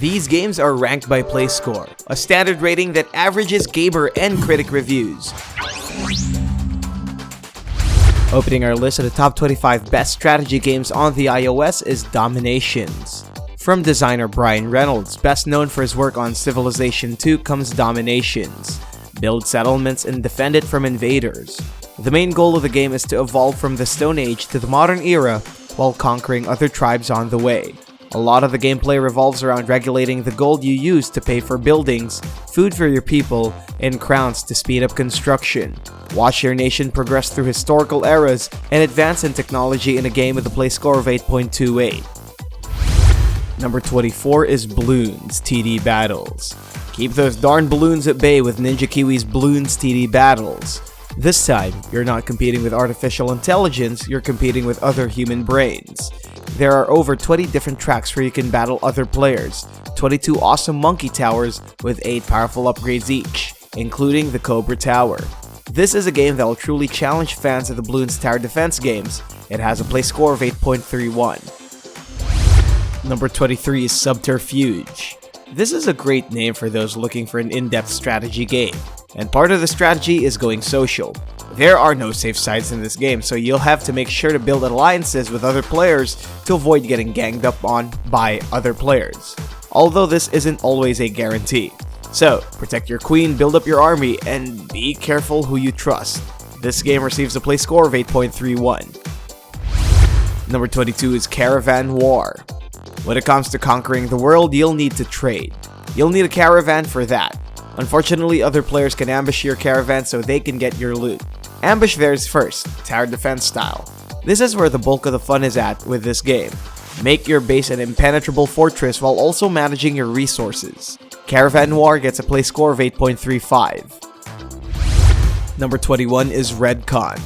These games are ranked by play score, a standard rating that averages gamer and critic reviews. Opening our list of the top 25 best strategy games on the iOS is DomiNations. From designer Brian Reynolds, best known for his work on Civilization 2, comes DomiNations. Build settlements and defend it from invaders. The main goal of the game is to evolve from the Stone Age to the modern era while conquering other tribes on the way. A lot of the gameplay revolves around regulating the gold you use to pay for buildings, food for your people, and crowns to speed up construction. Watch your nation progress through historical eras and advance in technology in a game with a play score of 8.28. Number 24 is Bloons TD Battles. Keep those darn balloons at bay with Ninja Kiwi's Bloons TD Battles. This time, you're not competing with artificial intelligence, you're competing with other human brains. There are over 20 different tracks where you can battle other players, 22 awesome monkey towers with 8 powerful upgrades each, including the Cobra Tower. This is a game that will truly challenge fans of the Bloons Tower Defense games. It has a play score of 8.31. Number 23 is Subterfuge. This is a great name for those looking for an in-depth strategy game, and part of the strategy is going social. There are no safe sides in this game, so you'll have to make sure to build alliances with other players to avoid getting ganged up on by other players. Although this isn't always a guarantee. So, protect your queen, build up your army, and be careful who you trust. This game receives a play score of 8.31. Number 22 is Caravan War. When it comes to conquering the world, you'll need to trade. You'll need a caravan for that. Unfortunately, other players can ambush your caravan so they can get your loot. Ambush theirs first, tower defense style. This is where the bulk of the fun is at with this game. Make your base an impenetrable fortress while also managing your resources. Caravan War gets a play score of 8.35. Number 21 is REDCON.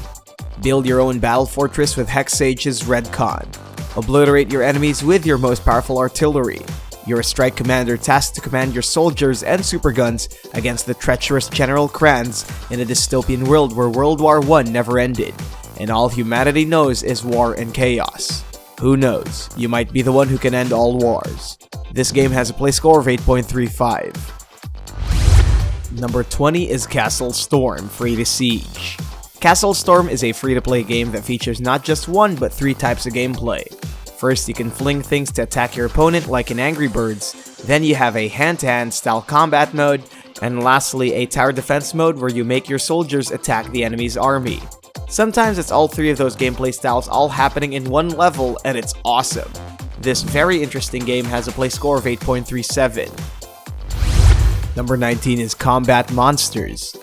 Build your own battle fortress with Hex Sage's REDCON. Obliterate your enemies with your most powerful artillery. You're a strike commander tasked to command your soldiers and superguns against the treacherous General Kranz in a dystopian world where World War I never ended, and all humanity knows is war and chaos. Who knows, you might be the one who can end all wars. This game has a play score of 8.35. Number 20 is CastleStorm Free to Siege. CastleStorm is a free-to-play game that features not just one but 3 types of gameplay. First, you can fling things to attack your opponent like in Angry Birds, then you have a hand-to-hand style combat mode, and lastly a tower defense mode where you make your soldiers attack the enemy's army. Sometimes it's all 3 of those gameplay styles all happening in one level, and it's awesome. This very interesting game has a play score of 8.37. Number 19 is Combat Monsters.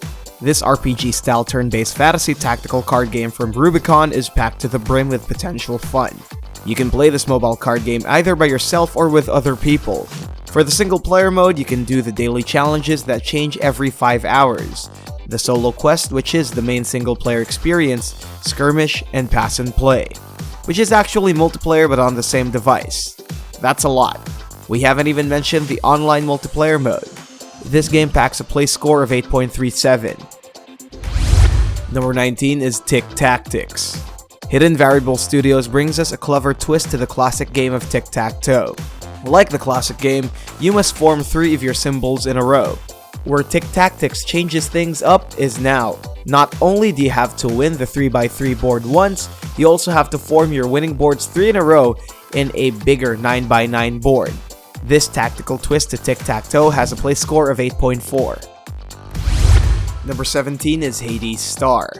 This RPG-style turn-based fantasy tactical card game from Rubicon is packed to the brim with potential fun. You can play this mobile card game either by yourself or with other people. For the single-player mode, you can do the daily challenges that change every 5 hours, the solo quest, which is the main single-player experience, skirmish, and pass and play, which is actually multiplayer but on the same device. That's a lot. We haven't even mentioned the online multiplayer mode. This game packs a play score of 8.37. Number 19 is Tic Tactics. Hidden Variable Studios brings us a clever twist to the classic game of tic-tac-toe. Like the classic game, you must form 3 of your symbols in a row. Where Tic Tactics changes things up is now. Not only do you have to win the 3x3 board once, you also have to form your winning boards 3 in a row in a bigger 9x9 board. This tactical twist to tic-tac-toe has a play score of 8.4. Number 17 is Hades Star.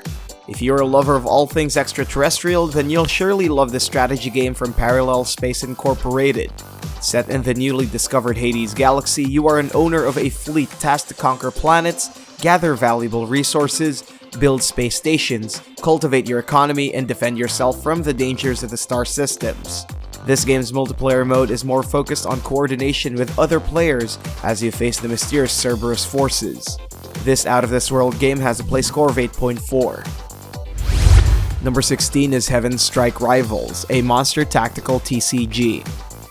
If you're a lover of all things extraterrestrial, then you'll surely love this strategy game from Parallel Space Incorporated. Set in the newly discovered Hades galaxy, you are an owner of a fleet tasked to conquer planets, gather valuable resources, build space stations, cultivate your economy, and defend yourself from the dangers of the star systems. This game's multiplayer mode is more focused on coordination with other players as you face the mysterious Cerberus forces. This out-of-this-world game has a play score of 8.4. Number 16 is Heavenstrike Rivals, a monster tactical TCG.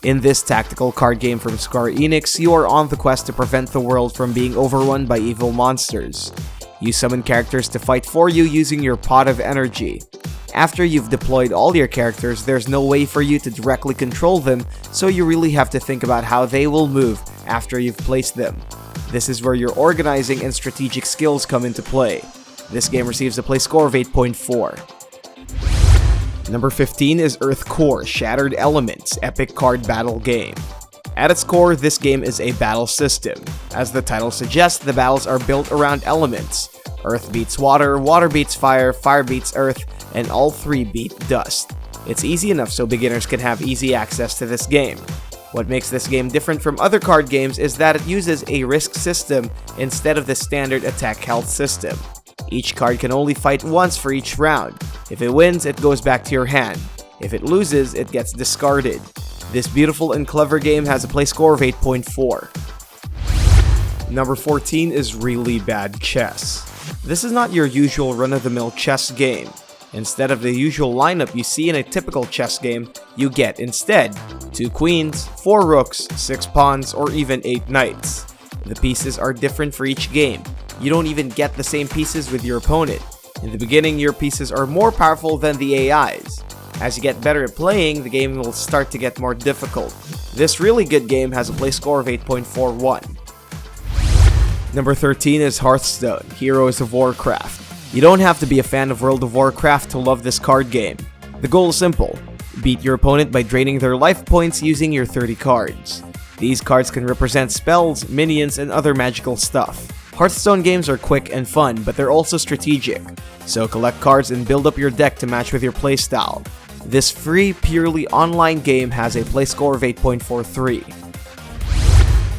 In this tactical card game from Square Enix, you are on the quest to prevent the world from being overrun by evil monsters. You summon characters to fight for you using your pot of energy. After you've deployed all your characters, there's no way for you to directly control them, so you really have to think about how they will move after you've placed them. This is where your organizing and strategic skills come into play. This game receives a play score of 8.4. Number 15 is Earth Core Shattered Elements Epic Card Battle Game. At its core, this game is a battle system. As the title suggests, the battles are built around elements. Earth beats water, water beats fire, fire beats earth, and all three beat dust. It's easy enough so beginners can have easy access to this game. What makes this game different from other card games is that it uses a risk system instead of the standard attack health system. Each card can only fight once for each round. If it wins, it goes back to your hand. If it loses, it gets discarded. This beautiful and clever game has a play score of 8.4. Number 14 is Really Bad Chess. This is not your usual run-of-the-mill chess game. Instead of the usual lineup you see in a typical chess game, you get instead 2 queens, 4 rooks, 6 pawns, or even 8 knights. The pieces are different for each game. You don't even get the same pieces with your opponent. In the beginning, your pieces are more powerful than the AI's. As you get better at playing, the game will start to get more difficult. This really good game has a play score of 8.41. Number 13 is Hearthstone, Heroes of Warcraft. You don't have to be a fan of World of Warcraft to love this card game. The goal is simple: beat your opponent by draining their life points using your 30 cards. These cards can represent spells, minions, and other magical stuff. Hearthstone games are quick and fun, but they're also strategic, so collect cards and build up your deck to match with your playstyle. This free, purely online game has a play score of 8.43.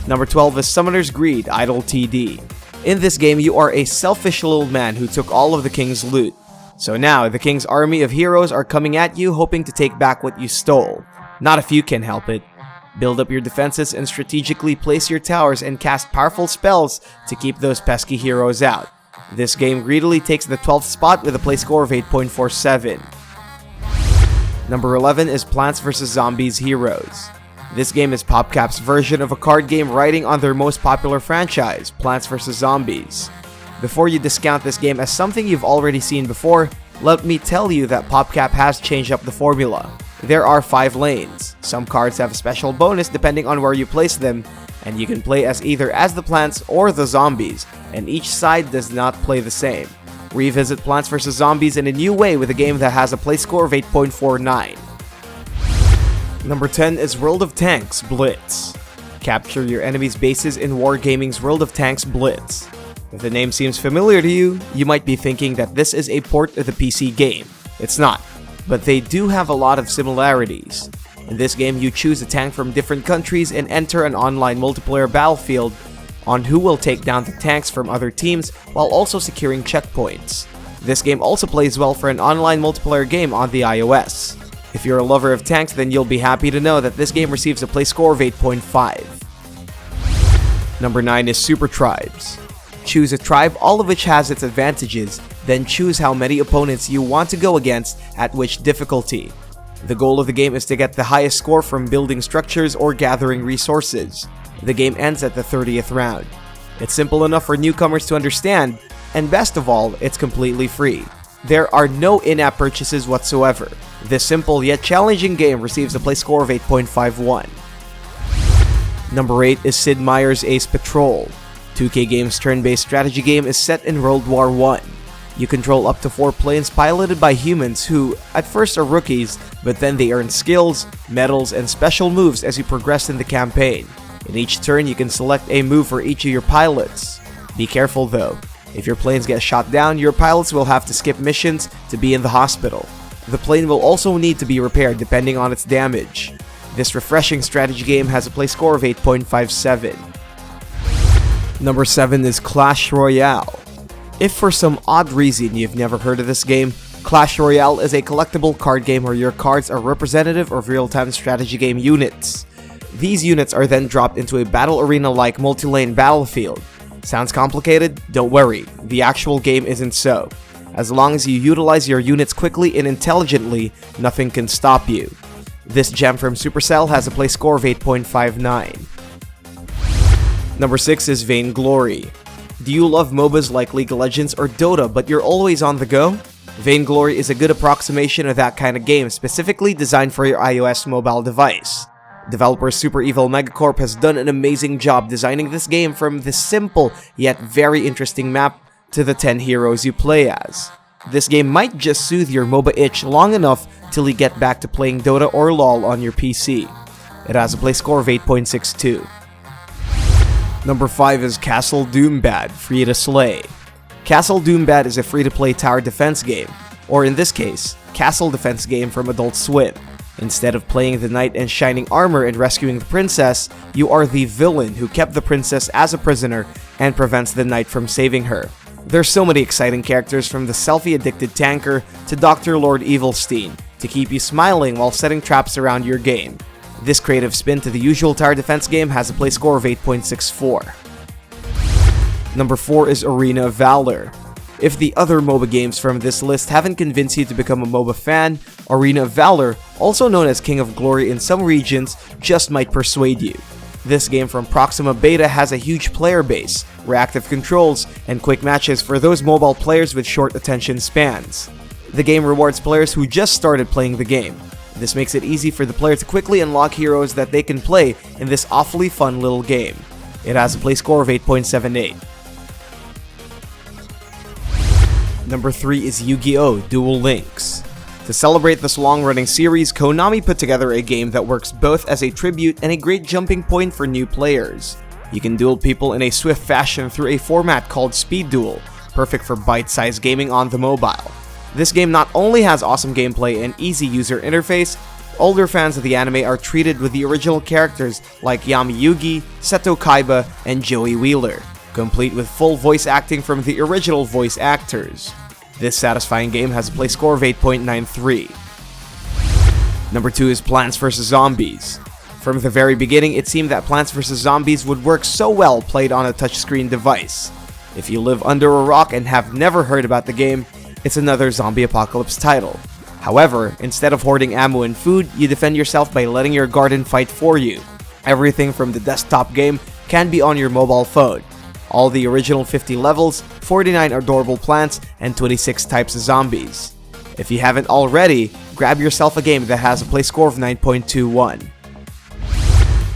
Number 12 is Summoner's Greed Idle TD. In this game, you are a selfish little man who took all of the king's loot. So now, the king's army of heroes are coming at you hoping to take back what you stole. Not if you can help it. Build up your defenses and strategically place your towers and cast powerful spells to keep those pesky heroes out. This game greedily takes the 12th spot with a play score of 8.47. Number 11 is Plants vs. Zombies Heroes. This game is PopCap's version of a card game riding on their most popular franchise, Plants vs. Zombies. Before you discount this game as something you've already seen before, let me tell you that PopCap has changed up the formula. There are 5 lanes. Some cards have a special bonus depending on where you place them, and you can play as either as the plants or the zombies, and each side does not play the same. Revisit Plants vs. Zombies in a new way with a game that has a play score of 8.49. Number 10 is World of Tanks Blitz. Capture your enemy's bases in Wargaming's World of Tanks Blitz. If the name seems familiar to you, you might be thinking that this is a port of the PC game. It's not, but they do have a lot of similarities. In this game, you choose a tank from different countries and enter an online multiplayer battlefield on who will take down the tanks from other teams while also securing checkpoints. This game also plays well for an online multiplayer game on the iOS. If you're a lover of tanks, then you'll be happy to know that this game receives a play score of 8.5. Number 9 is Super Tribes. Choose a tribe, all of which has its advantages, then choose how many opponents you want to go against at which difficulty. The goal of the game is to get the highest score from building structures or gathering resources. The game ends at the 30th round. It's simple enough for newcomers to understand, and best of all, it's completely free. There are no in-app purchases whatsoever. This simple yet challenging game receives a play score of 8.51. Number 8 is Sid Meier's Ace Patrol. 2K Games' turn-based strategy game is set in World War I. You control up to 4 planes piloted by humans who, at first are rookies, but then they earn skills, medals, and special moves as you progress in the campaign. In each turn, you can select a move for each of your pilots. Be careful though. If your planes get shot down, your pilots will have to skip missions to be in the hospital. The plane will also need to be repaired depending on its damage. This refreshing strategy game has a play score of 8.57. Number 7 is Clash Royale. If for some odd reason you've never heard of this game, Clash Royale is a collectible card game where your cards are representative of real-time strategy game units. These units are then dropped into a battle arena-like multi-lane battlefield. Sounds complicated? Don't worry, the actual game isn't so. As long as you utilize your units quickly and intelligently, nothing can stop you. This gem from Supercell has a play score of 8.59. Number 6 is Vainglory. Do you love MOBAs like League of Legends or Dota but you're always on the go? Vainglory is a good approximation of that kind of game, specifically designed for your iOS mobile device. Developer Super Evil Megacorp has done an amazing job designing this game, from the simple yet very interesting map to the 10 heroes you play as. This game might just soothe your MOBA itch long enough till you get back to playing Dota or LoL on your PC. It has a play score of 8.62. Number 5 is Castle Doombad, Free to Slay. Castle Doombad is a free-to-play tower defense game, or in this case, castle defense game from Adult Swim. Instead of playing the knight in shining armor and rescuing the princess, you are the villain who kept the princess as a prisoner and prevents the knight from saving her. There's so many exciting characters, from the selfie-addicted tanker to Dr. Lord Evilstein, to keep you smiling while setting traps around your game. This creative spin to the usual tower defense game has a play score of 8.64. Number 4 is Arena of Valor. If the other MOBA games from this list haven't convinced you to become a MOBA fan, Arena of Valor, also known as King of Glory in some regions, just might persuade you. This game from Proxima Beta has a huge player base, reactive controls, and quick matches for those mobile players with short attention spans. The game rewards players who just started playing the game. This makes it easy for the player to quickly unlock heroes that they can play in this awfully fun little game. It has a play score of 8.78. Number 3 is Yu-Gi-Oh! Duel Links. To celebrate this long-running series, Konami put together a game that works both as a tribute and a great jumping point for new players. You can duel people in a swift fashion through a format called Speed Duel, perfect for bite-sized gaming on the mobile. This game not only has awesome gameplay and easy user interface, older fans of the anime are treated with the original characters like Yami Yugi, Seto Kaiba, and Joey Wheeler, complete with full voice acting from the original voice actors. This satisfying game has a play score of 8.93. Number 2 is Plants vs. Zombies. From the very beginning, it seemed that Plants vs. Zombies would work so well played on a touchscreen device. If you live under a rock and have never heard about the game, it's another zombie apocalypse title. However, instead of hoarding ammo and food, you defend yourself by letting your garden fight for you. Everything from the desktop game can be on your mobile phone. All the original 50 levels, 49 adorable plants, and 26 types of zombies. If you haven't already, grab yourself a game that has a play score of 9.21.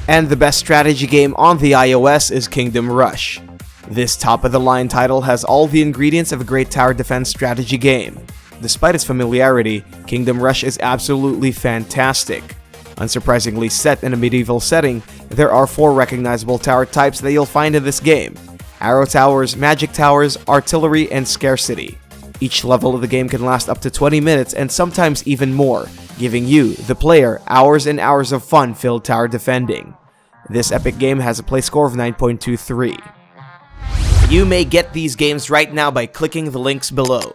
And the best strategy game on the iOS is Kingdom Rush. This top-of-the-line title has all the ingredients of a great tower defense strategy game. Despite its familiarity, Kingdom Rush is absolutely fantastic. Unsurprisingly set in a medieval setting, there are 4 recognizable tower types that you'll find in this game: Arrow Towers, Magic Towers, Artillery, and Scarcity. Each level of the game can last up to 20 minutes and sometimes even more, giving you, the player, hours and hours of fun-filled tower defending. This epic game has a play score of 9.23. You may get these games right now by clicking the links below.